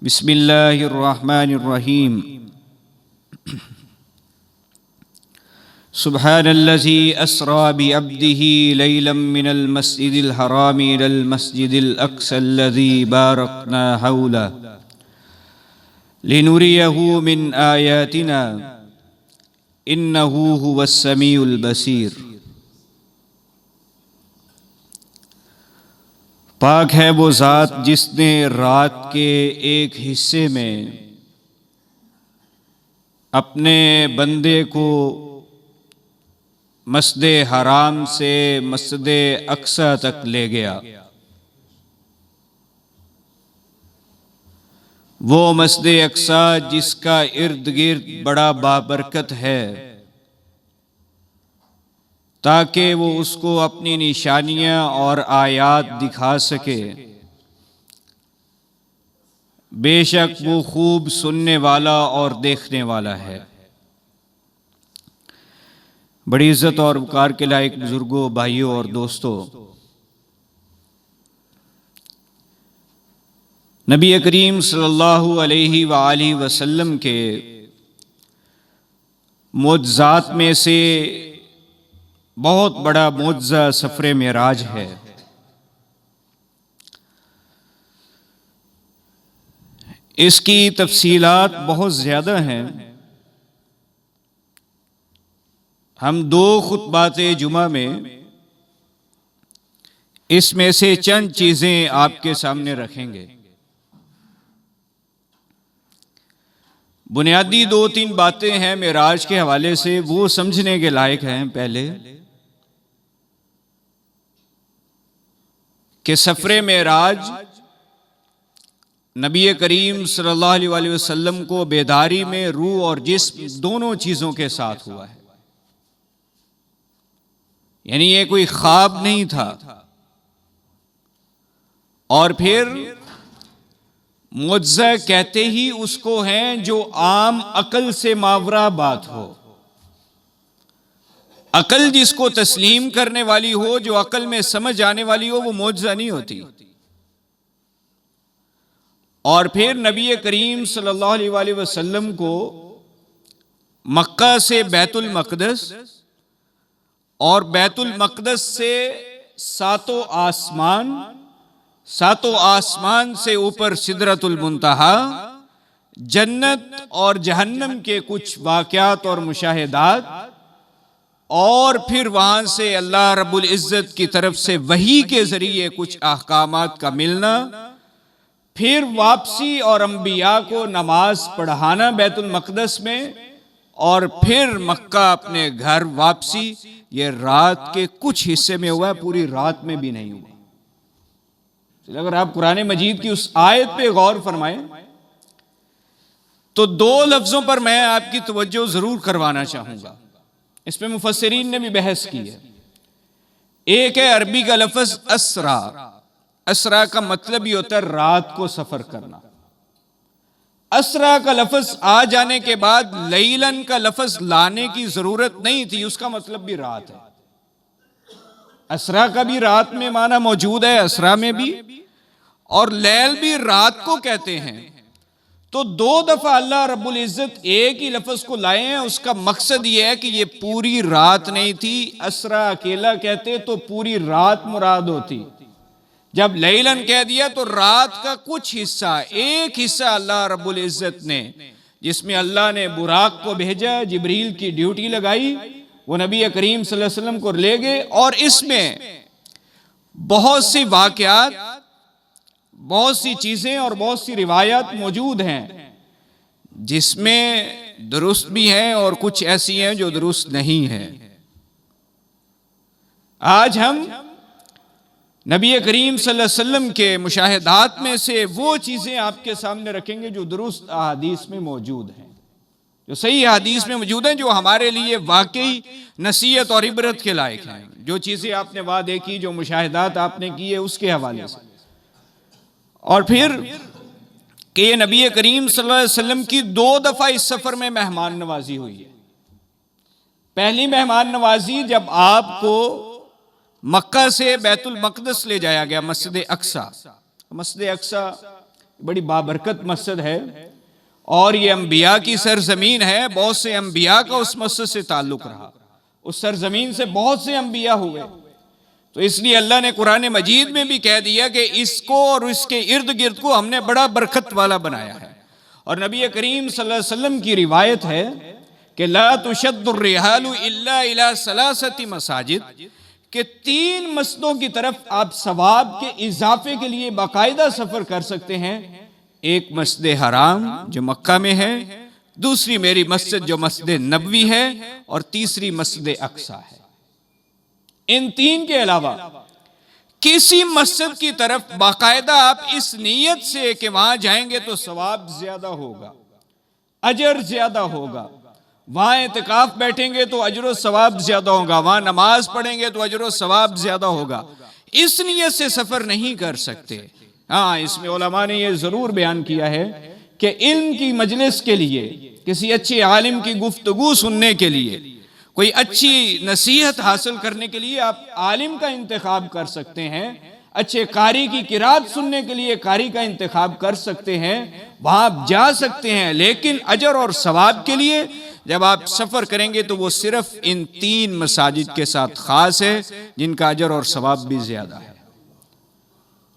بسم اللہ الرحمن الرحیم سبحان الذی اسری بعبدہ لیلا من المسجد الحرام الی المسجد الاقصی الذی بارکنا حولہ لنریہ من آیاتنا انہ هو السمیع البصیر۔ پاک ہے وہ ذات جس نے رات کے ایک حصے میں اپنے بندے کو مسجد حرام سے مسجد اقصی تک لے گیا۔ وہ مسجد اقصی جس کا ارد گرد بڑا بابرکت ہے، تاکہ وہ اس کو اپنی نشانیاں اور آیات دکھا سکے۔ بے شک وہ خوب سننے والا اور دیکھنے والا ہے۔ بڑی عزت اور وقار کے لائق بزرگوں، بھائیوں اور دوستوں، نبی کریم صلی اللہ علیہ وآلہ وسلم کے معجزات میں سے بہت بڑا معجزہ سفر معراج ہے۔ اس کی تفصیلات بہت زیادہ ہیں۔ ہم 2 خطبات جمعہ میں اس میں سے چند چیزیں آپ کے سامنے رکھیں گے۔ بنیادی 2-3 باتیں ہیں معراج کے حوالے سے، وہ سمجھنے کے لائق ہیں۔ پہلے کہ سفر معراج نبی کریم صلی اللہ علیہ وآلہ وسلم کو بیداری میں روح اور جسم دونوں چیزوں کے ساتھ ہوا ہے، یعنی یہ کوئی خواب نہیں تھا۔ اور پھر معجزہ کہتے ہی اس کو ہیں جو عام عقل سے ماورا بات ہو، عقل جس کو تسلیم کرنے والی ہو، جو عقل میں سمجھ آنے والی ہو، وہ معجزہ نہیں ہوتی۔ اور پھر نبی کریم صلی اللہ علیہ وآلہ وسلم کو مکہ سے بیت المقدس اور بیت المقدس سے 7 آسمان سے اوپر سدرۃ المنتہا، جنت اور جہنم کے کچھ واقعات اور مشاہدات، اور پھر وہاں سے اللہ رب العزت کی طرف سے وحی کے ذریعے کچھ احکامات کا ملنا، پھر واپسی اور انبیاء کو نماز پڑھانا بیت المقدس میں، اور پھر مکہ اپنے گھر واپسی، یہ رات کے کچھ حصے میں ہوا ہے، پوری رات میں بھی نہیں ہوا۔ اگر آپ قرآن مجید کی اس آیت پہ غور فرمائیں تو 2 لفظوں پر میں آپ کی توجہ ضرور کروانا چاہوں گا۔ اس پہ مفسرین نے بھی بحث کی ہے۔ ایک ہے عربی کا لفظ اسرا۔ اسرا کا مطلب یہ ہوتا ہے رات کو سفر کرنا۔ اسرا کا لفظ آ جانے کے بعد لیلن کا لفظ لانے کی ضرورت نہیں تھی، اس کا مطلب بھی رات ہے۔ اسرا کا بھی رات میں معنی موجود ہے، اسرا میں بھی، اور لیل بھی رات کو کہتے ہیں۔ تو 2 دفعہ اللہ رب العزت ایک ہی لفظ کو لائے ہیں۔ اس کا مقصد یہ ہے کہ یہ پوری رات نہیں تھی۔ اسرا اکیلا کہتے تو پوری رات مراد ہوتی، جب لیلن کہہ دیا تو رات کا کچھ حصہ، ایک حصہ اللہ رب العزت نے، جس میں اللہ نے براق کو بھیجا، جبریل کی ڈیوٹی لگائی، وہ نبی کریم صلی اللہ علیہ وسلم کو لے گئے، اور اس میں بہت سی واقعات، بہت سی چیزیں اور بہت سی روایات موجود ہیں، جس میں درست بھی ہیں اور کچھ ایسی ہیں جو درست نہیں ہیں۔ آج ہم نبی کریم صلی اللہ علیہ وسلم کے مشاہدات میں سے وہ چیزیں آپ کے سامنے رکھیں گے جو درست احادیث میں موجود ہیں، جو صحیح حدیث میں موجود ہیں، جو ہمارے لیے واقعی نصیحت اور عبرت کے لائق ہیں۔ جو چیزیں آپ نے وہاں دیکھی، جو مشاہدات آپ نے کیے، اس کے حوالے سے۔ اور پھر کہ یہ نبی کریم صلی اللہ علیہ وسلم کی 2 دفعہ اس سفر میں مہمان نوازی ہوئی ہے۔ پہلی مہمان نوازی جب آپ کو مکہ سے بیت المقدس لے جایا گیا، مسجد اقصی۔ مسجد اقصی بڑی بابرکت مسجد ہے اور یہ انبیاء کی سرزمین ہے، بہت سے انبیاء کا اس مسجد سے تعلق رہا، اس سرزمین سے بہت سے انبیاء ہوئے، تو اس لیے اللہ نے قرآن مجید میں بھی کہہ دیا کہ اس کو اور اس کے ارد گرد کو ہم نے بڑا برکت والا بنایا ہے۔ اور نبی کریم صلی اللہ علیہ وسلم کی روایت ہے کہ لا تشد الرحال الا الى ثلاثۃ مساجد، کہ 3 مسجدوں کی طرف آپ ثواب کے اضافے کے لیے باقاعدہ سفر کر سکتے ہیں۔ ایک مسجد حرام جو مکہ میں ہے، دوسری میری مسجد جو مسجد نبوی ہے، اور تیسری مسجد اقصی ہے۔ ان 3 کے علاوہ کسی مسجد کی طرف باقاعدہ آپ اس نیت سے کہ وہاں جائیں گے تو ثواب زیادہ ہوگا، اجر زیادہ ہوگا، وہاں اعتکاف بیٹھیں گے تو اجر و ثواب زیادہ ہوگا، وہاں نماز پڑھیں گے تو اجر و ثواب زیادہ ہوگا، اس نیت سے سفر نہیں کر سکتے۔ ہاں، اس میں علماء نے یہ ضرور بیان کیا ہے کہ علم کی مجلس کے لیے، کسی اچھے عالم کی گفتگو سننے کے لیے، کوئی اچھی نصیحت حاصل کرنے کے لیے آپ عالم کا انتخاب کر سکتے ہیں، اچھے قاری کی قرات سننے کے لیے قاری کا انتخاب کر سکتے ہیں، وہاں آپ جا سکتے ہیں، لیکن اجر اور ثواب کے لیے جب آپ سفر کریں گے تو وہ صرف ان 3 مساجد کے ساتھ خاص ہے جن کا اجر اور ثواب بھی زیادہ ہے۔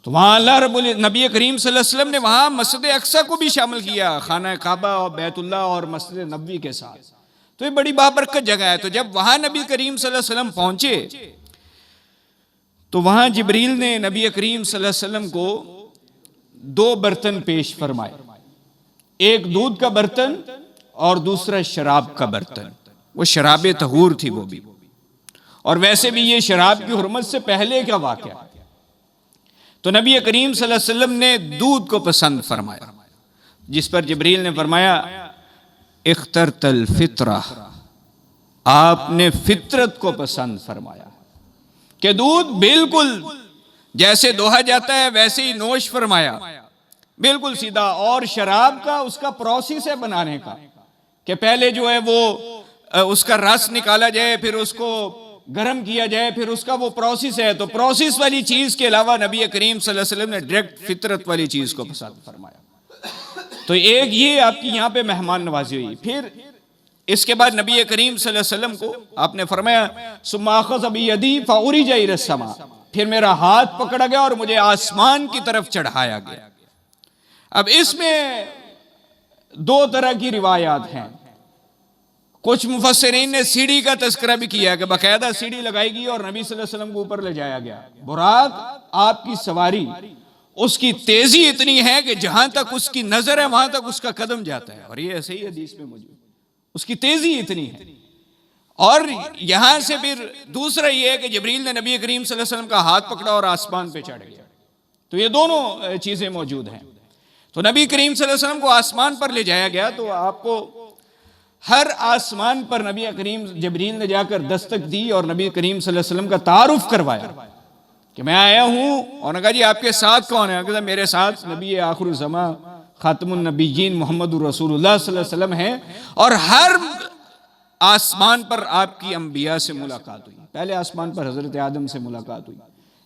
تو وہاں اللہ نبی کریم صلی اللہ علیہ وسلم نے وہاں مسجد اقصی کو بھی شامل کیا، خانہ کعبہ اور بیت اللہ اور مسجد نبوی کے ساتھ، تو یہ بڑی بابرکت جگہ ہے۔ تو جب وہاں نبی کریم صلی اللہ علیہ وسلم پہنچے تو وہاں جبریل نے نبی کریم صلی اللہ علیہ وسلم کو 2 برتن پیش فرمائے، ایک دودھ کا برتن اور دوسرا شراب کا برتن۔ وہ شراب طہور تھی وہ بھی، اور ویسے بھی یہ شراب کی حرمت سے پہلے کا واقعہ ہے۔ تو نبی کریم صلی اللہ علیہ وسلم نے دودھ کو پسند فرمایا، جس پر جبریل نے فرمایا اخترت الفطرہ، آپ نے فطرت کو پسند فرمایا کہ دودھ بالکل جیسے دوہا جاتا ہے ویسے ہی نوش فرمایا، بالکل سیدھا۔ اور شراب کا اس کا پروسیس ہے بنانے کا کہ پہلے جو ہے وہ اس کا رس نکالا جائے، پھر اس کو گرم کیا جائے، پھر اس کا وہ پروسیس ہے۔ تو پروسیس والی چیز کے علاوہ نبی کریم صلی اللہ علیہ وسلم نے ڈائریکٹ فطرت والی چیز کو پسند فرمایا۔ تو ایک یہ آپ کی یہاں پہ مہمان نوازی ہوئی۔ پھر اس کے بعد نبی کریم صلی اللہ علیہ وسلم کو آپ نے فرمایا ثم اخذ بیدی فعرج الی السماء، پھر میرا ہاتھ پکڑا گیا اور مجھے آسمان کی طرف چڑھایا گیا۔ اب اس میں 2 طرح کی روایات ہیں۔ کچھ مفسرین نے سیڑھی کا تذکرہ بھی کیا کہ باقاعدہ سیڑھی لگائی گئی اور نبی صلی اللہ علیہ وسلم کو اوپر لے جایا گیا۔ براق آپ کی سواری، اس کی تیزی اتنی ہے کہ جہاں تک اس کی نظر ہے وہاں تک اس کا قدم جاتا ہے، اور یہ ایسے ہی حدیث میں موجود، اس کی تیزی اتنی ہے۔ اور یہاں سے پھر دوسرا یہ ہے کہ جبریل نے نبی کریم صلی اللہ علیہ وسلم کا ہاتھ پکڑا اور آسمان پہ چڑھ گیا۔ تو یہ دونوں چیزیں موجود ہیں۔ تو نبی کریم صلی اللہ علیہ وسلم کو آسمان پر لے جایا گیا، تو آپ کو ہر آسمان پر نبی کریم جبریل نے جا کر دستک دی اور نبی کریم صلی اللہ علیہ وسلم کا تعارف کروایا کہ میں آیا ہوں، اور نے کہا جی آپ کے ساتھ کون ہے؟ کہا میرے ساتھ نبی آخر الزمان خاتم النبیین محمد رسول اللہ صلی اللہ علیہ وسلم ہیں، اور ہر آسمان پر آپ کی انبیاء سے ملاقات ہوئی۔ پہلے آسمان پر حضرت آدم سے ملاقات ہوئی،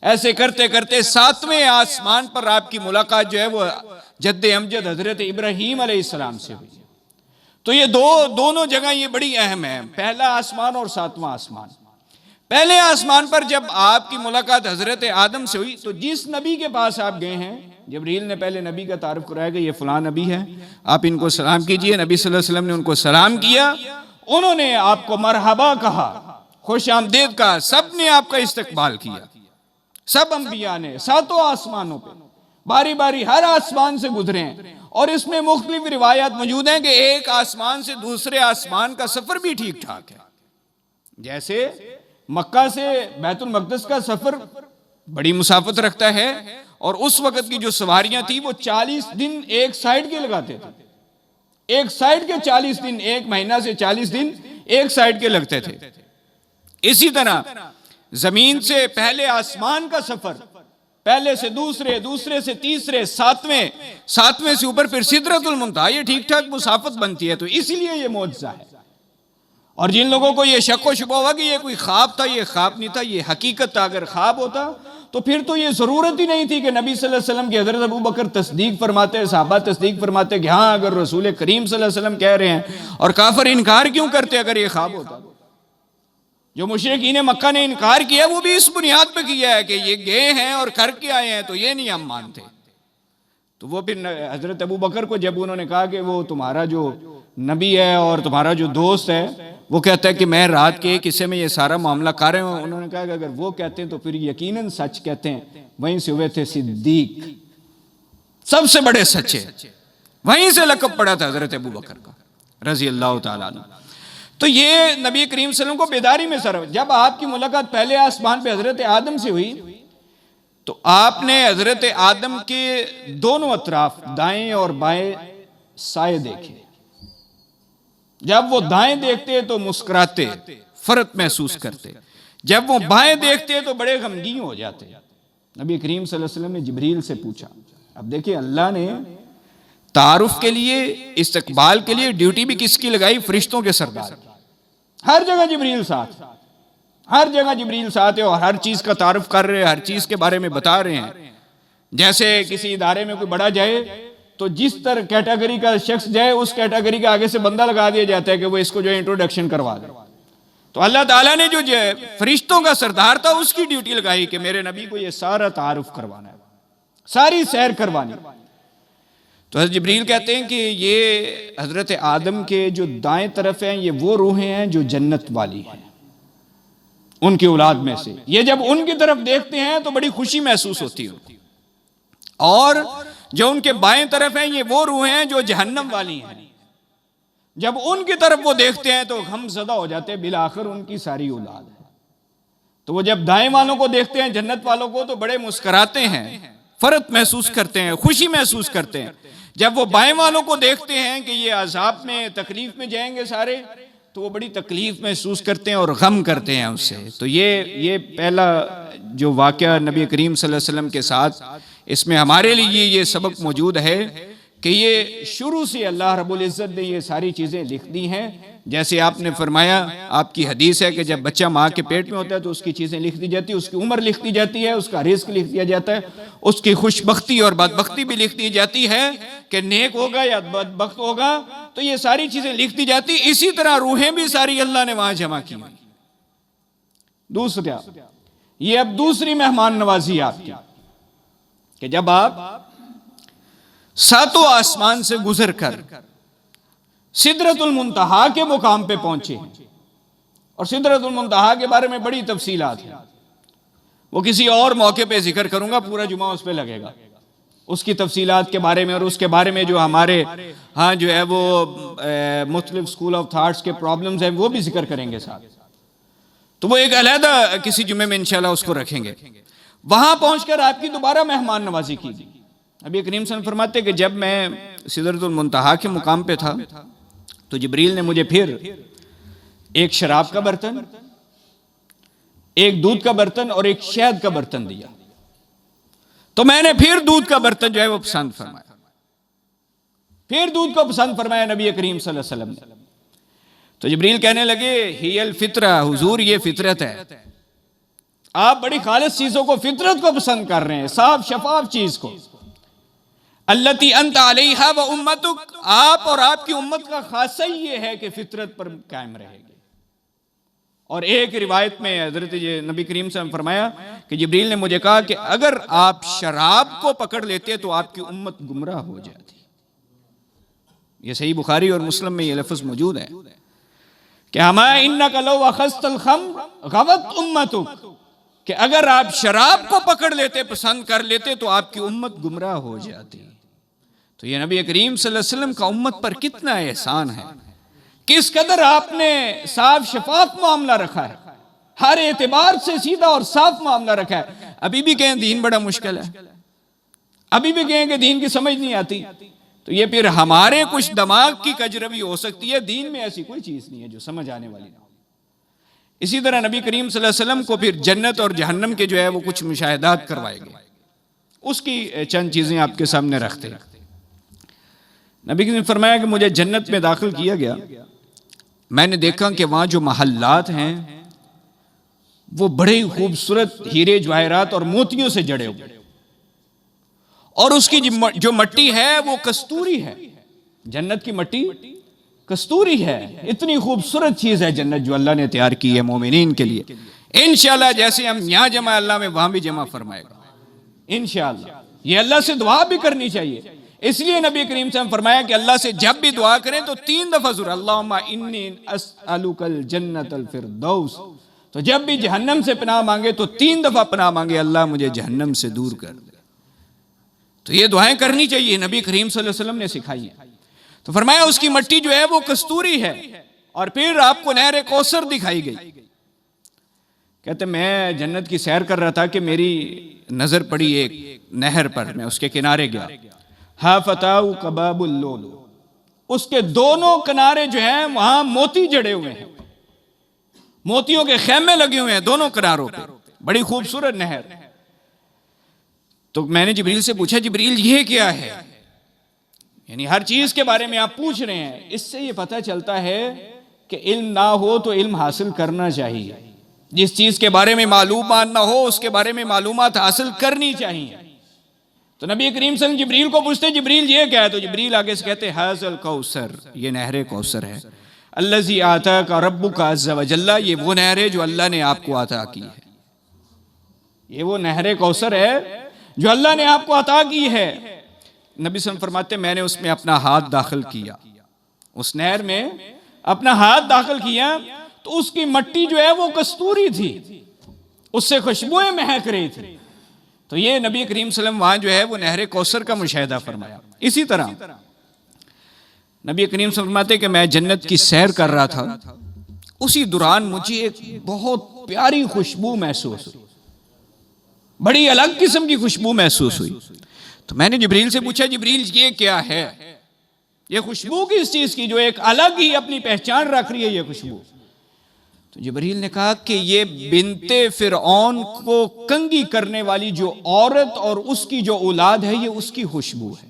ایسے کرتے کرتے 7ویں آسمان پر آپ کی ملاقات جو ہے وہ جد امجد حضرت ابراہیم علیہ السلام سے ہوئی۔ تو یہ دونوں جگہ یہ بڑی اہم ہے، پہلا آسمان اور 7واں آسمان۔ پہلے آسمان پر جب آپ کی ملاقات حضرت آدم سے ہوئی تو جس نبی کے پاس آپ گئے ہیں، جبریل نے پہلے نبی کا تعارف کرایا کہ یہ فلاں نبی ہے، آپ ان کو سلام کیجئے۔ نبی صلی اللہ علیہ وسلم نے ان کو سلام کیا، انہوں نے آپ کو مرحبا کہا، خوش آمدید کہا، سب نے آپ کا استقبال کیا، سب انبیاء نے 7 آسمانوں پہ باری باری ہر آسمان سے گزرے ہیں۔ اور اس میں مختلف روایات موجود ہیں کہ ایک آسمان سے دوسرے آسمان کا سفر بھی ٹھیک ٹھاک ہے، جیسے مکہ سے بیت المقدس کا سفر بڑی مسافت رکھتا ہے، اور اس وقت کی جو سواریاں تھی وہ 40 دن ایک سائیڈ کے لگاتے تھے، ایک سائیڈ کے 40 دن، ایک مہینہ سے 40 دن ایک سائیڈ کے لگتے تھے۔ اسی طرح زمین سے پہلے آسمان کا سفر، پہلے سے دوسرے، دوسرے سے تیسرے، 7ویں سے اوپر پھر سدرۃ المنتہا، یہ ٹھیک ٹھاک مسافت بنتی ہے۔ تو اس لیے یہ معجزہ ہے۔ اور جن لوگوں کو یہ شک و شبہ ہوا کہ یہ کوئی خواب تھا، یہ خواب نہیں تھا، یہ حقیقت تھا، اگر خواب ہوتا تو پھر تو یہ ضرورت ہی نہیں تھی کہ نبی صلی اللہ علیہ وسلم کی حضرت ابو بکر تصدیق فرماتے، صحابہ تصدیق فرماتے کہ ہاں اگر رسول کریم صلی اللہ علیہ وسلم کہہ رہے ہیں، اور کافر انکار کیوں کرتے اگر یہ خواب ہوتا؟ جو مشرکین مکہ نے انکار کیا وہ بھی اس بنیاد پہ کیا ہے کہ یہ گئے ہیں اور کر کے آئے ہیں تو یہ نہیں ہم مانتے. تو وہ پھر حضرت ابو بکر کو جب انہوں نے کہا کہ وہ تمہارا جو نبی ہے اور تمہارا جو دوست ہے وہ کہتا ہے کہ میں رات کے ایک حصے میں یہ سارا معاملہ کر رہے ہوں، انہوں نے کہا کہ اگر وہ کہتے ہیں تو پھر یقیناً سچ کہتے ہیں. وہیں سے ہوئے تھے صدیق، سب سے بڑے سچے، وہیں سے لقب پڑا تھا حضرت ابو بکر کا رضی اللہ تعالیٰ عنہ. تو یہ نبی کریم صلی اللہ علیہ وسلم کو بیداری میں سر، جب آپ کی ملاقات پہلے آسمان پہ حضرت آدم سے ہوئی تو آپ نے حضرت آدم کے دونوں اطراف دائیں اور بائیں سائے دیکھے. جب وہ دائیں دیکھتے تو مسکراتے، فرحت محسوس کرتے، جب وہ بائیں دیکھتے تو بڑے غمگین ہو جاتے. نبی کریم صلی اللہ علیہ وسلم نے جبریل سے پوچھا. اب دیکھیں اللہ نے تعارف کے لیے، استقبال کے لیے ڈیوٹی بھی کس کی لگائی؟ فرشتوں کے سردار. ہر جگہ جبریل ساتھ، ہر جگہ جبریل ساتھ ہے اور ہر چیز کا تعارف کر رہے ہیں، ہر چیز کے بارے میں بتا رہے ہیں. جیسے کسی ادارے میں کوئی بڑا جائے تو جس طرح کیٹیگری کا شخص جائے اس کیٹیگری کے آگے سے بندہ لگا دیا جاتا ہے کہ وہ اس کو جو انٹروڈکشن کروا دے. تو اللہ تعالیٰ نے جو فرشتوں کا سردار تھا اس کی ڈیوٹی لگائی کہ میرے نبی کو یہ سارا تعارف کروانا ہے، ساری سیر کروانی. تو حضرت جبریل کہتے ہیں کہ یہ حضرت آدم کے جو دائیں طرف ہیں یہ وہ روحیں ہیں جو جنت والی ہیں، ان کی اولاد میں سے. یہ جب ان کی طرف دیکھتے ہیں تو بڑی خوشی محسوس ہوتی ہے. اور جو ان کے بائیں طرف ہیں یہ وہ روحیں ہیں جو جہنم والی ہیں. جب ان کی طرف وہ دیکھتے ہیں تو غم زدہ ہو جاتے ہیں، بالآخر ان کی ساری اولاد ہے. تو وہ جب دائیں والوں کو دیکھتے ہیں، جنت والوں کو، تو بڑے مسکراتے ہیں، فرحت محسوس کرتے ہیں، خوشی محسوس کرتے ہیں. جب وہ بائیں والوں کو دیکھتے ہیں کہ یہ عذاب میں، تکلیف میں جائیں گے سارے، تو وہ بڑی تکلیف محسوس کرتے ہیں اور غم کرتے ہیں اس سے. تو یہ پہلا جو واقعہ نبی کریم صلی اللہ علیہ وسلم کے ساتھ، اس میں ہمارے لیے یہ سبق موجود ہے کہ یہ شروع سے اللہ رب العزت نے یہ ساری چیزیں لکھ دی ہیں. جیسے آپ نے فرمایا، آپ کی حدیث ہے کہ جب بچہ ماں کے پیٹ میں ہوتا ہے تو اس کی چیزیں لکھ دی جاتی ہیں، اس کی عمر لکھ دی جاتی ہے، اس کا رزق لکھ دیا جاتا ہے، اس کی خوش بختی اور بدبختی بھی لکھ دی جاتی ہے کہ نیک ہوگا یا بدبخت ہوگا. تو یہ ساری چیزیں لکھ دی جاتی. اسی طرح روحیں بھی ساری اللہ نے وہاں جمع کی. دوسرا، یہ اب دوسری مہمان نوازی آپ کی کہ جب آپ ساتوں آسمان سے گزر کر سدرۃ المنتہا کے مقام پہ پہنچے ہیں. اور سدرۃ المنتہا کے بارے میں بڑی تفصیلات ہیں، وہ کسی اور موقع پہ ذکر کروں گا، پورا جمعہ اس پہ لگے گا. اس کی تفصیلات کے بارے میں اور اس کے بارے میں جو ہمارے ہاں جو ہے وہ مختلف اسکول آف تھاٹس کے پرابلمز ہیں وہ بھی ذکر کریں گے ساتھ. تو وہ ایک علیحدہ کسی جمعے میں انشاءاللہ اس کو رکھیں گے. وہاں پہنچ کر آپ کی دوبارہ مہمان نوازی کی گئی. ابھی کریم صلی اللہ علیہ وسلم فرماتے کہ جب میں سدرۃ المنتہا کے مقام پہ تھا تو جبریل نے مجھے پھر ایک شراب کا برتن، ایک دودھ کا برتن اور ایک شہد کا برتن دیا. تو میں نے پھر دودھ کا برتن جو ہے وہ پسند فرمایا، پھر دودھ کو پسند فرمایا نبی کریم صلی اللہ علیہ وسلم نے. تو جبریل کہنے لگے ہی الفطرہ، حضور یہ فطرت ہے. آپ بڑی خالص چیزوں کو، فطرت کو پسند کر رہے ہیں، صاف شفاف چیز کو. التی انت علیہا و امتک، آپ اور آپ کی امت کا خاصہ ہی یہ ہے کہ فطرت پر قائم رہے گی. اور ایک روایت میں حضرت نبی کریم صلی اللہ علیہ وسلم فرمایا کہ جبریل نے مجھے کہا کہ اگر آپ شراب کو پکڑ لیتے تو آپ کی امت گمراہ ہو جاتی. یہ صحیح بخاری اور مسلم میں یہ لفظ موجود ہے کہ ہما انک لو اخذت الخمر غوت امتک، کہ اگر آپ شراب کو پکڑ لیتے، پسند کر لیتے تو آپ کی امت گمراہ ہو جاتی. تو یہ نبی کریم صلی اللہ علیہ وسلم کا امت پر کتنا احسان ہے، کس قدر آپ نے صاف شفاف معاملہ رکھا ہے، ہر اعتبار سے سیدھا اور صاف معاملہ رکھا ہے. ابھی بھی کہیں دین بڑا مشکل ہے، ابھی بھی کہیں کہ دین کی سمجھ نہیں آتی، تو یہ پھر ہمارے کچھ دماغ کی کجروی ہو سکتی ہے. دین میں ایسی کوئی چیز نہیں ہے جو سمجھ آنے والی نہ ہو. اسی طرح نبی کریم صلی اللہ علیہ وسلم کو پھر جنت اور جہنم کے جو ہے وہ کچھ مشاہدات کروائے گئے. اس کی چند چیزیں آپ کے سامنے رکھتے ہیں. نبی کریم نے فرمایا کہ مجھے جنت میں داخل کیا گیا، میں نے دیکھا کہ وہاں جو محلات ہیں وہ بڑے خوبصورت ہیرے جواہرات اور موتیوں سے جڑے ہوئے، اور اس کی جو مٹی ہے وہ کستوری ہے. جنت کی مٹی کستوری ہے. اتنی خوبصورت چیز ہے جنت جو اللہ نے تیار کی ہے مومنین کے لیے. انشاءاللہ جیسے ہم یہاں جمع اللہ میں وہاں بھی جمع فرمائے گا انشاءاللہ. یہ اللہ سے دعا بھی کرنی چاہیے. اس لیے نبی کریم صلی اللہ علیہ وسلم نے فرمایا کہ اللہ سے جب بھی دعا کریں تو 3 دفعہ ضرور اللہم انی اسألک الجنت الفردوس. تو جب بھی جہنم سے پناہ مانگے تو 3 دفعہ پناہ مانگے اللہ مجھے جہنم سے دور کر دے. تو یہ دعائیں کرنی چاہیے، نبی کریم صلی اللہ علیہ وسلم نے سکھائی ہیں. تو فرمایا اس کی مٹی جو ہے وہ کستوری ہے. اور پھر آپ کو نہر کوثر دکھائی گئی. کہتے میں جنت کی سیر کر رہا تھا کہ میری نظر پڑی ایک نہر پر، میں اس کے کنارے گیا. ہا فتاو کباب اللولو، اس کے دونوں کنارے جو ہیں وہاں موتی جڑے ہوئے ہیں، موتیوں کے خیمے لگے ہوئے ہیں دونوں کناروں پہ. بڑی خوبصورت نہر. تو میں نے جبریل سے پوچھا جبریل یہ کیا ہے؟ یعنی ہر چیز کے بارے میں آپ پوچھ رہے ہیں. اس سے یہ پتہ چلتا ہے کہ علم نہ ہو تو علم حاصل کرنا چاہیے. جس چیز کے بارے میں معلومات نہ ہو اس کے بارے میں معلومات حاصل کرنی چاہیے. تو نبی کریم صلی اللہ علیہ وسلم جبریل کو پوچھتے جبریل یہ کیا ہے؟ تو جبریل آگے سے کہتے حاذ الکوثر، یہ نہر کوثر ہے. الذی آتاک ربک عز وجل، یہ وہ نہر ہے جو اللہ نے آپ کو عطا کی ہے. یہ وہ نہر کوثر ہے جو اللہ نے آپ کو عطا کی ہے. نبی صلی اللہ علیہ وسلم فرماتے میں نے اس میں اپنا ہاتھ داخل کیا، اس نہر میں اپنا ہاتھ داخل کیا تو اس کی مٹی جو ہے وہ کستوری تھی، اس سے خوشبوئیں مہک رہی تھی. تو یہ نبی کریم صلی اللہ علیہ وسلم وہاں جو ہے وہ نہر کوثر کا مشاہدہ فرمایا. اسی طرح نبی کریم صلی اللہ علیہ وسلم فرماتے کہ میں جنت کی سیر کر رہا تھا، اسی دوران مجھے ایک بہت پیاری خوشبو محسوس ہوئی، بڑی الگ قسم کی خوشبو محسوس ہوئی. تو میں نے جبریل سے پوچھا جبریل یہ کیا ہے؟ یہ خوشبو کس چیز کی جو ایک الگ ہی اپنی پہچان رکھ رہی ہے یہ خوشبو؟ تو جبریل نے کہا کہ یہ بنت فرعون کو کنگھی کرنے والی جو عورت اور اس کی جو اولاد ہے یہ اس کی خوشبو ہے.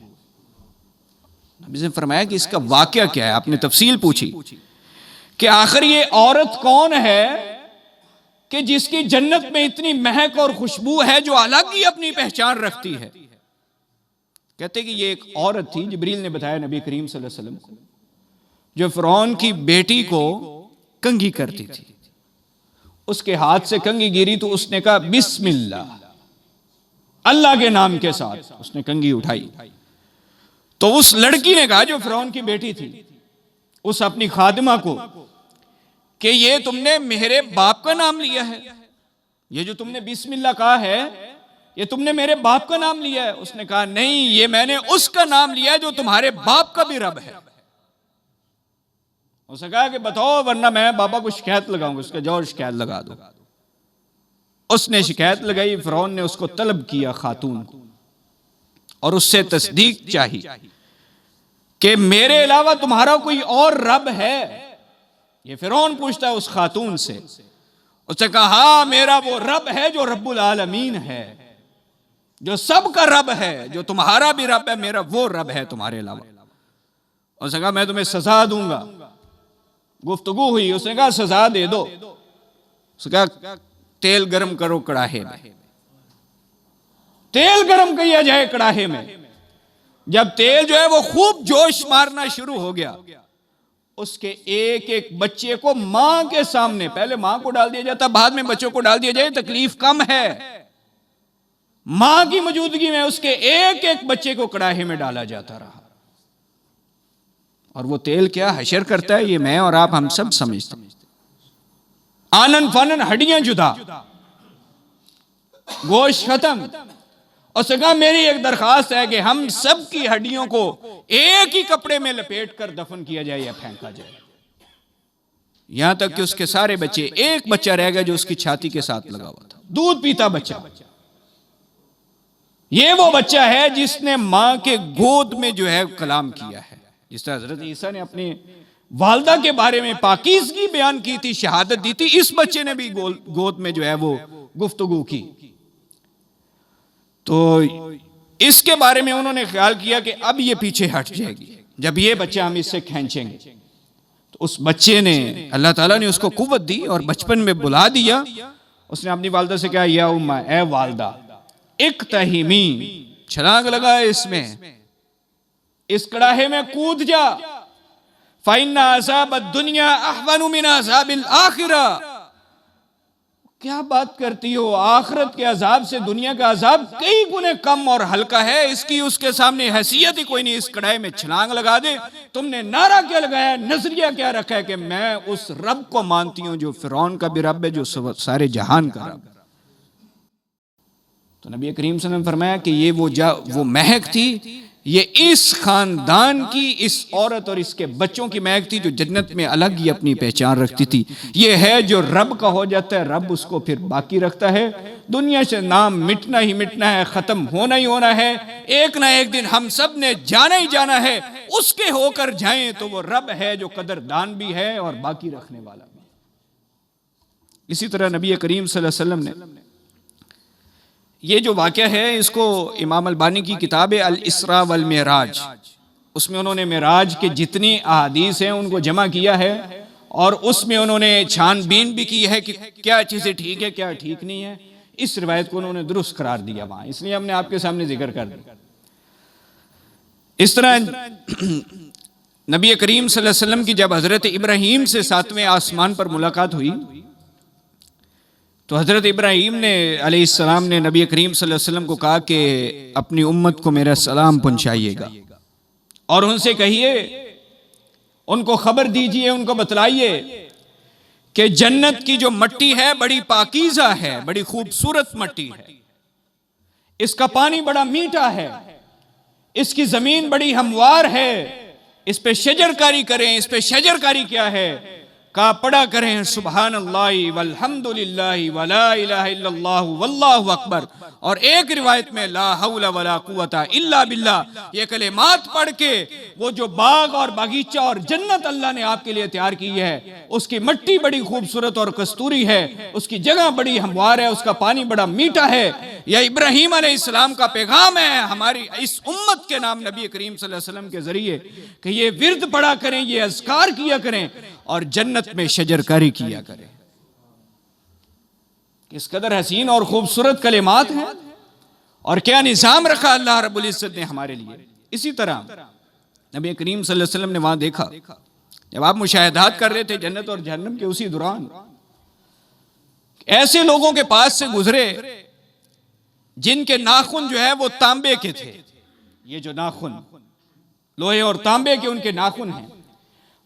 نبی نے فرمایا کہ اس کا واقعہ کیا ہے؟ آپ نے تفصیل پوچھی کہ آخر یہ عورت کون ہے کہ جس کی جنت میں اتنی مہک اور خوشبو ہے جو الگ ہی اپنی پہچان رکھتی ہے. کہتے کہ یہ ایک عورت تھی، جبریل نے بتایا نبی کریم صلی اللہ علیہ وسلم کو، جو فرعون کی بیٹی کو کنگھی کرتی تھی. اس کے ہاتھ سے کنگھی گری تو اس نے کہا بسم اللہ، اللہ کے نام کے ساتھ اس نے کنگھی اٹھائی. تو اس لڑکی نے کہا جو فرعون کی بیٹی تھی اس اپنی خادمہ کو کہ یہ تم نے میرے باپ کا نام لیا ہے، یہ جو تم نے بسم اللہ کہا ہے یہ تم نے میرے باپ کا نام لیا ہے؟ اس نے کہا نہیں، یہ میں نے اس کا نام لیا ہے جو تمہارے باپ کا بھی رب ہے. اس نے کہا کہ بتاؤ ورنہ میں بابا کو شکایت لگاؤں گا. اس کا جواب شکایت لگا دو. اس نے شکایت لگائی. فرعون نے اس کو طلب کیا خاتون کو اور اس سے تصدیق چاہی کہ میرے علاوہ تمہارا کوئی اور رب ہے. یہ فرعون پوچھتا ہے اس خاتون سے. اس نے کہا ہاں میرا وہ رب ہے جو رب العالمین ہے، جو سب کا رب ہے، جو تمہارا بھی رب ہے، میرا وہ رب ہے تمہارے علاوہ. اس نے کہا میں تمہیں سزا دوں گا. گفتگو ہوئی. اس نے کہا سزا دے دو. اس نے کہا تیل گرم کرو کڑاہے میں. تیل گرم کیا جائے کڑاہے میں. جب تیل جو ہے وہ خوب جوش مارنا شروع ہو گیا، اس کے ایک ایک بچے کو ماں کے سامنے، پہلے ماں کو ڈال دیا جاتا، بعد میں بچوں کو ڈال دیا جائے، تکلیف کم ہے. ماں کی موجودگی میں اس کے ایک ایک بچے کو کڑاہے میں ڈالا جاتا رہا. اور وہ تیل کیا حشر کرتا ہے یہ میں اور آپ ہم سب سمجھتے ہیں. آنن فانن ہڈیاں جدا، گوشت ختم. اور سکا میری ایک درخواست ہے کہ ہم سب کی ہڈیوں کو ایک ہی کپڑے میں لپیٹ کر دفن کیا جائے یا پھینکا جائے، یہاں تک کہ اس کے سارے بچے، ایک بچہ رہ گیا جو اس کی چھاتی کے ساتھ لگا ہوا تھا، دودھ پیتا بچہ. یہ وہ بچہ ہے جس نے ماں کے گود میں جو ہے کلام کیا ہے. جس طرح حضرت عیسیٰ نے اپنی والدہ کے بارے میں پاکیزگی بیان کی تھی، شہادت دی تھی، اس بچے نے بھی گود میں جو ہے وہ گفتگو کی. تو اس کے بارے میں انہوں نے خیال کیا کہ اب یہ پیچھے ہٹ جائے گی جب یہ بچہ ہم اس سے کھینچیں گے. تو اس بچے نے، اللہ تعالیٰ نے اس کو قوت دی اور بچپن میں بلا دیا اس نے اپنی والدہ سے کہا یا امہ، اے والدہ، اقتحمی، چھلانگ لگا اس میں، اس کڑاہے میں کود جا، فَإِنَّ عَذَابَ الدُّنْيَا أَحْوَنُ مِنْ عَذَابِ الْآخِرَةِ۔ کیا بات کرتی ہو، آخرت کے عذاب سے دنیا کا عذاب کئی گنے کم اور ہلکا ہے، اس کی اس کے سامنے حیثیت ہی کوئی نہیں، اس کڑاہے میں چھلانگ لگا دے۔ تم نے نعرہ کیا لگایا، نظریہ کیا رکھا ہے کہ میں اس رب کو مانتی ہوں جو فرعون کا بھی رب ہے، جو سارے جہان کا رب ہے۔ تو نبی کریم صلی اللہ علیہ وسلم نے فرمایا کہ یہ وہ مہک تھی، یہ اس خاندان کی، اس عورت اور اس کے بچوں کی مہک تھی جو جنت میں الگ ہی اپنی پہچان رکھتی تھی۔ یہ ہے جو رب کا ہو جاتا ہے، رب اس کو پھر باقی رکھتا ہے۔ دنیا سے نام مٹنا ہی مٹنا ہے، ختم ہونا ہی ہونا ہے، ایک نہ ایک دن ہم سب نے جانا ہی جانا ہے، اس کے ہو کر جائیں تو وہ رب ہے جو قدردان بھی ہے اور باقی رکھنے والا بھی۔ اسی طرح نبی کریم صلی اللہ علیہ وسلم نے یہ جو واقعہ ہے، اس کو امام البانی کی کتاب الاسراء والمعراج، اس میں انہوں نے معراج کے جتنی احادیث ہیں ان کو جمع کیا ہے، اور اس میں انہوں نے چھان بین بھی کی ہے کہ کیا چیزیں ٹھیک ہے کیا ٹھیک نہیں ہے۔ اس روایت کو انہوں نے درست قرار دیا وہاں، اس لیے ہم نے آپ کے سامنے ذکر کر دیا۔ اس طرح نبی کریم صلی اللہ علیہ وسلم کی جب حضرت ابراہیم سے 7ویں آسمان پر ملاقات ہوئی تو حضرت ابراہیم نے علیہ السلام نے نبی کریم صلی اللہ علیہ وسلم کو کہا کہ اپنی امت کو میرا سلام پہنچائیے گا، اور ان سے کہیے، ان کو خبر دیجئے، ان کو بتلائیے کہ جنت کی جو مٹی ہے بڑی پاکیزہ ہے، بڑی خوبصورت مٹی ہے، اس کا پانی بڑا میٹھا ہے، اس کی زمین بڑی ہموار ہے، اس پہ شجر کاری کریں۔ اس پہ شجر کاری کیا ہے؟ کہا پڑھا کریں سبحان اللہ والحمدللہ ولا الہ الا اللہ واللہ اکبر، اور ایک روایت میں لا حول ولا قوت الا باللہ۔ یہ کلمات پڑھ کے وہ جو باغ اور باغیچہ اور جنت اللہ نے آپ کے لیے تیار کی ہے، اس کی مٹی بڑی خوبصورت اور کستوری ہے، اس کی جگہ بڑی ہموار ہے، اس کا پانی بڑا میٹھا ہے۔ یہ ابراہیم علیہ السلام کا پیغام ہے ہماری اس امت کے نام نبی کریم صلی اللہ علیہ وسلم کے ذریعے کہ یہ ورد پڑھا کریں، یہ اذکار کیا کریں اور جنت میں شجر کاری کیا کریں۔ کس قدر حسین اور خوبصورت کلمات ہیں، اور کیا نظام رکھا اللہ رب العزت نے ہمارے لیے۔ اسی طرح نبی کریم صلی اللہ علیہ وسلم نے وہاں دیکھا، جب آپ مشاہدات کر رہے تھے جنت اور جہنم کے، اسی دوران ایسے لوگوں کے پاس سے گزرے جن کے ناخن جو ہے وہ تانبے کے تھے۔ یہ جو ناخن لوہے اور تانبے کے ان کے ناخن ہیں،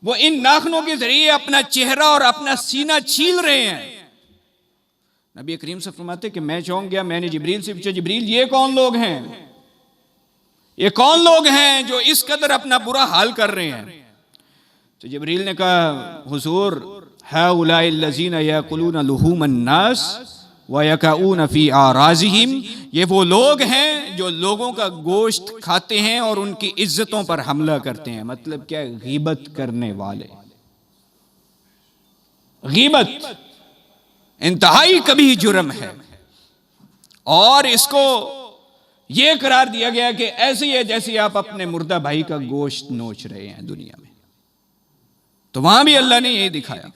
وہ ان ناخنوں کے ذریعے اپنا چہرہ اور اپنا سینہ چھیل رہے ہیں۔ نبی کریم سے فرماتے کہ میں چونک گیا، میں نے جبریل سے پوچھا جبریل یہ کون لوگ ہیں، یہ کون لوگ ہیں جو اس قدر اپنا برا حال کر رہے ہیں؟ تو جبریل نے کہا حضور ہؤلاء الذین یاکلون لحوم الناس وَيَكَعُونَ فِي أَعْرَاضِهِمْ، یہ وہ لوگ ہیں جو لوگوں کا گوشت کھاتے ہیں اور ان کی عزتوں پر حملہ کرتے ہیں۔ مطلب کیا؟ غیبت کرنے والے۔ غیبت انتہائی کبھی جرم ہے، اور اس کو یہ قرار دیا گیا کہ ایسے ہی ہے جیسے آپ اپنے مردہ بھائی کا گوشت نوچ رہے ہیں دنیا میں۔ تو وہاں بھی اللہ نے یہی دکھایا،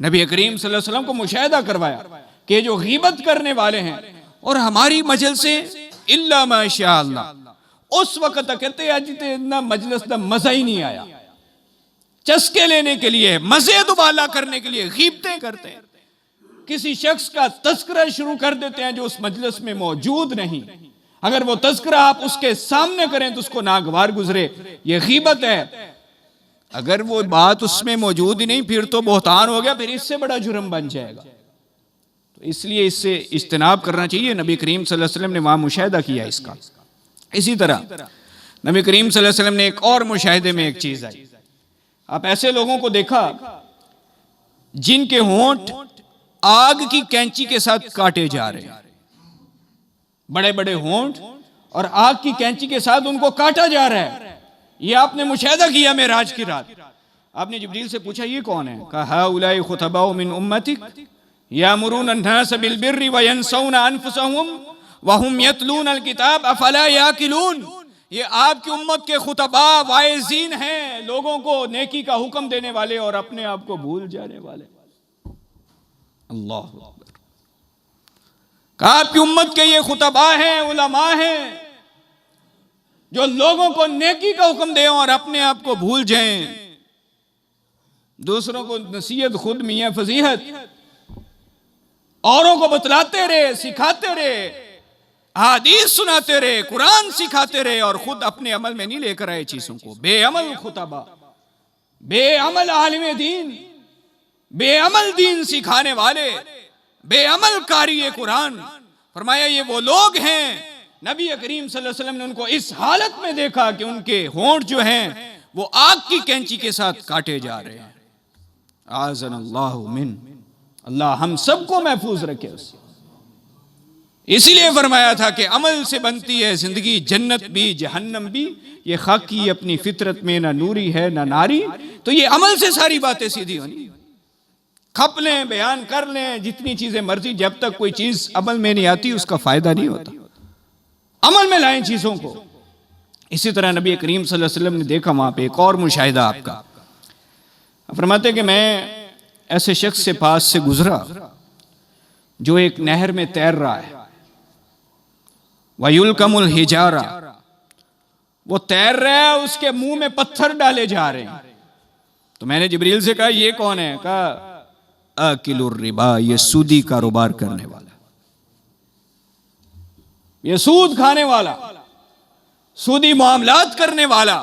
نبی کریم صلی اللہ علیہ وسلم کو مشاہدہ کروایا کہ جو غیبت کرنے والے ہیں، اور ہماری مجلس سے الا ماشاء اللہ اس وقت کہتے ہیں جتنے اتنا مجلس دا مزہ ہی نہیں آیا، چسکے لینے کے لیے، مزے دوبالا کرنے کے لیے غیبتیں کرتے ہیں، کسی شخص کا تذکرہ شروع کر دیتے ہیں جو اس مجلس میں موجود نہیں، اگر وہ تذکرہ آپ اس کے سامنے کریں تو اس کو ناگوار گزرے، یہ غیبت ہے۔ اگر وہ بات اس میں موجود ہی نہیں پھر تو بہتان ہو گیا، پھر اس سے بڑا جرم بن جائے گا۔ اس لیے اس سے اجتناب کرنا چاہیے۔ نبی کریم صلی اللہ علیہ وسلم نے وہاں مشاہدہ کیا اس کا۔ اسی طرح نبی کریم صلی اللہ علیہ وسلم نے ایک اور مشاہدے میں ایک چیز آئی، آپ ایسے لوگوں کو دیکھا جن کے ہونٹ آگ کی کینچی کے ساتھ کاٹے جا رہے ہیں، بڑے بڑے ہونٹ اور آگ کی کینچی کے ساتھ ان کو کاٹا جا رہا ہے۔ یہ آپ نے مشاہدہ کیا معراج کی رات۔ آپ نے جبریل سے پوچھا یہ کون ہے؟ کہا ہؤلاء خطباء من امتک یامرون الناس بالبر وینسون انفسهم وهم یتلون الکتاب افلا یاکلون، یہ آپ کی امت کے خطباء واعظین ہیں، لوگوں کو نیکی کا حکم دینے والے اور اپنے آپ کو بھول جانے والے۔ اللہ اکبر۔ کہا آپ کی امت کے یہ خطباء ہیں، علماء ہیں، جو لوگوں کو نیکی کا حکم دیں اور اپنے آپ کو بھول جائیں، دوسروں کو نصیحت خود میاں فضیحت، اوروں کو بتلاتے رہے، سکھاتے رہے، حدیث سناتے رہے، قرآن سکھاتے رہے، اور خود اپنے عمل میں نہیں لے کر آئے چیزوں کو۔ بے عمل خطباء، بے عمل عالم دین، بے عمل دین سکھانے والے، بے عمل قاری قرآن۔ فرمایا یہ وہ لوگ ہیں، نبی کریم صلی اللہ علیہ وسلم نے ان کو اس حالت میں دیکھا کہ ان کے ہونٹ جو ہیں وہ آگ کی کینچی کے ساتھ کاٹے جا رہے ہیں۔ اعاذنا اللہ من، اللہ ہم سب کو محفوظ رکھے اس سے۔ اسی لیے فرمایا تھا کہ عمل سے بنتی ہے زندگی، جنت بھی جہنم بھی، یہ خاکی اپنی فطرت میں نہ نوری ہے نہ ناری، تو یہ عمل سے ساری باتیں سیدھی ہونی۔ کھپ لیں، بیان کر لیں جتنی چیزیں مرضی، جب تک کوئی چیز عمل میں نہیں آتی اس کا فائدہ نہیں ہوتا۔ عمل میں لائیں چیزوں کو۔ اسی طرح نبی کریم صلی اللہ علیہ وسلم نے دیکھا وہاں پہ ایک اور مشاہدہ آپ کا، فرماتے کہ میں ایسے شخص سے پاس سے گزرا جو ایک نہر میں تیر رہا ہے، وَيُلْكَمُ الْحِجَارَ، وہ تیر رہا ہے، اس کے منہ میں پتھر ڈالے جا رہے ہیں۔ تو میں نے جبریل سے کہا یہ کون ہے؟ کہا آکل الربا، یہ سودی کاروبار کرنے والا، یہ سود کھانے والا، سودی معاملات کرنے والا۔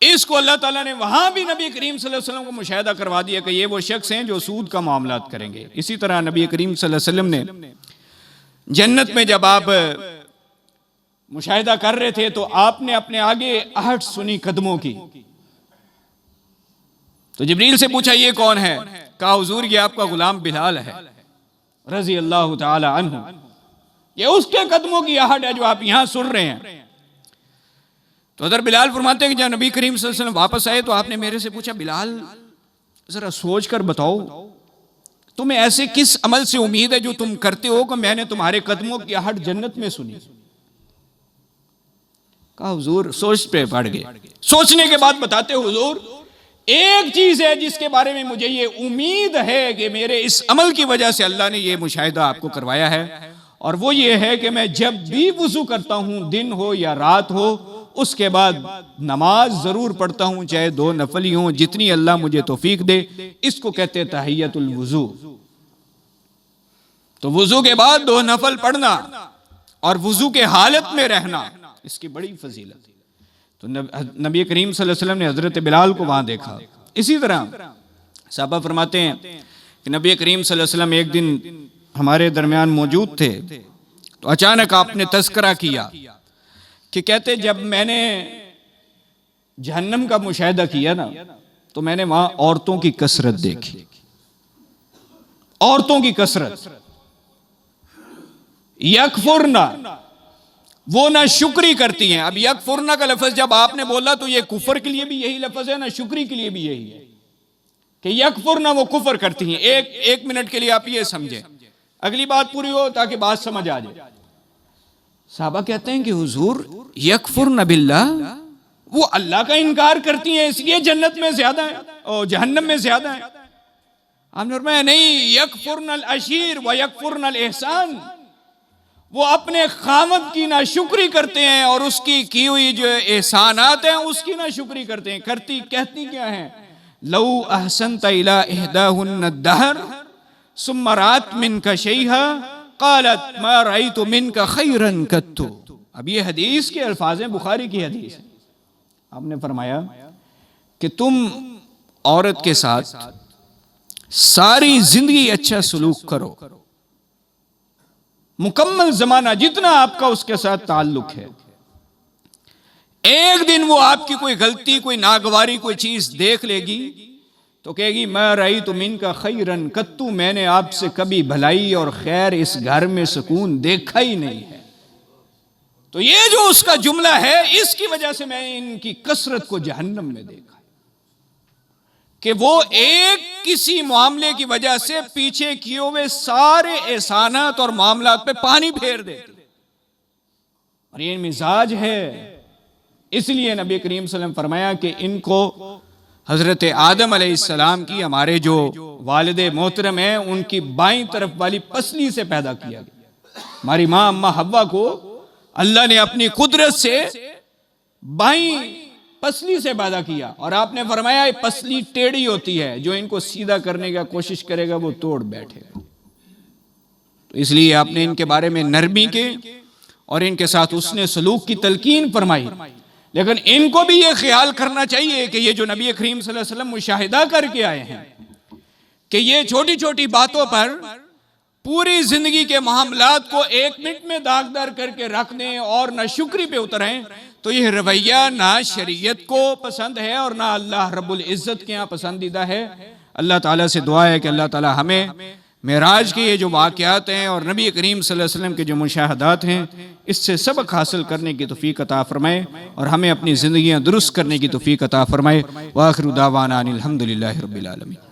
اس کو اللہ تعالیٰ نے وہاں بھی نبی کریم صلی اللہ علیہ وسلم کو مشاہدہ کروا دیا کہ یہ وہ شخص ہیں جو سود کا معاملات کریں گے۔ اسی طرح نبی کریم صلی اللہ علیہ وسلم نے جنت میں جب آپ مشاہدہ کر رہے تھے تو آپ نے اپنے آگے آہٹ سنی قدموں کی، تو جبریل سے پوچھا یہ کون ہے؟ کہا حضور یہ آپ کا غلام بلال ہے رضی اللہ تعالی عنہ، یہ اس کے قدموں کی آہٹ ہے جو آپ یہاں سن رہے ہیں۔ تو حضرت بلال فرماتے ہیں کہ جب نبی کریم صلی اللہ علیہ وسلم واپس آئے تو آپ نے میرے سے پوچھا بلال ذرا سوچ کر بتاؤ تمہیں ایسے کس عمل سے امید ہے جو تم کرتے ہو کہ میں نے تمہارے قدموں کی آہٹ جنت میں سنی؟ کہا حضور سوچ پہ پڑ گئے، سوچنے کے بعد بتاتے حضور ایک چیز ہے جس کے بارے میں مجھے یہ امید ہے کہ میرے اس عمل کی وجہ سے اللہ نے یہ مشاہدہ آپ کو کروایا ہے، اور وہ یہ ہے کہ میں جب بھی وضو کرتا ہوں دن ہو یا رات ہو اس کے بعد نماز ضرور پڑھتا ہوں، چاہے 2 نفل ہی ہوں، جتنی اللہ مجھے توفیق دے۔ اس کو کہتے ہیں تحیۃ الوضو۔ تو وضو کے بعد 2 نفل پڑھنا اور وضو کے حالت میں رہنا، اس کی بڑی فضیلت ہے۔ تو نبی کریم صلی اللہ علیہ وسلم نے حضرت بلال کو وہاں دیکھا۔ اسی طرح صحابہ فرماتے ہیں کہ نبی کریم صلی اللہ علیہ وسلم ایک دن ہمارے درمیان موجود تھے تو اچانک آپ نے تذکرہ کیا کہ کہتے جب میں نے جہنم کا مشاہدہ کیا نا تو میں نے وہاں عورتوں کی کثرت دیکھی، عورتوں کی کثرت، یکفرنا، وہ نہ شکری کرتی ہیں۔ اب یکفرنا کا لفظ جب آپ نے بولا تو یہ کفر کے لیے بھی یہی لفظ ہے، نہ شکری کے لیے بھی یہی ہے کہ یکفرنا وہ کفر کرتی ہیں۔ ایک منٹ کے لیے آپ یہ سمجھیں، اگلی بات پوری ہو تاکہ بات سمجھ آ جائے۔ صحابہ کہتے ہیں کہ حضور یکفرن باللہ، وہ اللہ کا انکار کرتی ہیں اس لیے جنت میں زیادہ ہیں اور جہنم میں زیادہ ہیں؟ آپ نے فرمایا نہیں، یکفرن العشیر و یکفرن الاحسان، وہ اپنے خامد کی ناشکری کرتے ہیں اور اس کی ہوئی جو احسانات ہیں اس کی ناشکری کرتے ہیں۔ کہتی کیا ہیں؟ لو احسنت الی احداہن الدہر ثم رات منک شیئا قالت ما رأیت منک خیرا قط۔ اب یہ حدیث کے الفاظ ہیں، بخاری کی حدیث ہے۔ آپ نے فرمایا کہ تم عورت کے ساتھ ساری زندگی اچھا سلوک کرو، مکمل زمانہ جتنا آپ کا اس کے ساتھ تعلق ہے، ایک دن وہ آپ کی کوئی غلطی، کوئی ناگواری، کوئی چیز دیکھ لے گی تو کہے گی میں رأیت منک خیرا قط، میں نے آپ سے کبھی بھلائی اور خیر اس گھر میں سکون دیکھا ہی نہیں ہے۔ تو یہ جو اس کا جملہ ہے اس کی وجہ سے میں نے ان کی کثرت کو جہنم میں دیکھا کہ وہ ایک کسی معاملے کی وجہ سے پیچھے کیے ہوئے سارے احسانات اور معاملات پہ پانی پھیر دیتے، اور یہ مزاج ہے۔ اس لیے نبی کریم صلی اللہ علیہ وسلم فرمایا کہ ان کو حضرت آدم علیہ السلام کی، ہمارے جو والد محترم ہیں، ان کی بائیں طرف والی پسلی سے پیدا کیا گیا۔ ہماری ماں اماں حوا کو اللہ نے اپنی قدرت سے بائیں پسلی سے پیدا کیا، اور آپ نے فرمایا یہ پسلی ٹیڑھی ہوتی ہے، جو ان کو سیدھا کرنے کا کوشش کرے گا وہ توڑ بیٹھے گا۔ تو اس لیے آپ نے ان کے بارے میں نرمی کے اور ان کے ساتھ حسن سلوک کی تلقین فرمائی، لیکن ان کو بھی یہ خیال کرنا چاہیے کہ یہ جو نبی کریم صلی اللہ علیہ وسلم مشاہدہ کر کے آئے ہیں کہ یہ چھوٹی چھوٹی باتوں پر پوری زندگی کے معاملات کو ایک منٹ میں داغدار کر کے رکھ دیں اور نہ شکری پہ اتریں، تو یہ رویہ نہ شریعت کو پسند ہے اور نہ اللہ رب العزت کے یہاں پسندیدہ ہے۔ اللہ تعالیٰ سے دعا ہے کہ اللہ تعالیٰ ہمیں معراج کے یہ جو واقعات ہیں اور نبی کریم صلی اللہ علیہ وسلم کے جو مشاہدات ہیں اس سے سبق حاصل کرنے کی توفیق عطا فرمائے اور ہمیں اپنی زندگیاں درست کرنے کی توفیق عطا فرمائے۔ وآخر دعوانا ان الحمدللہ رب العالمین۔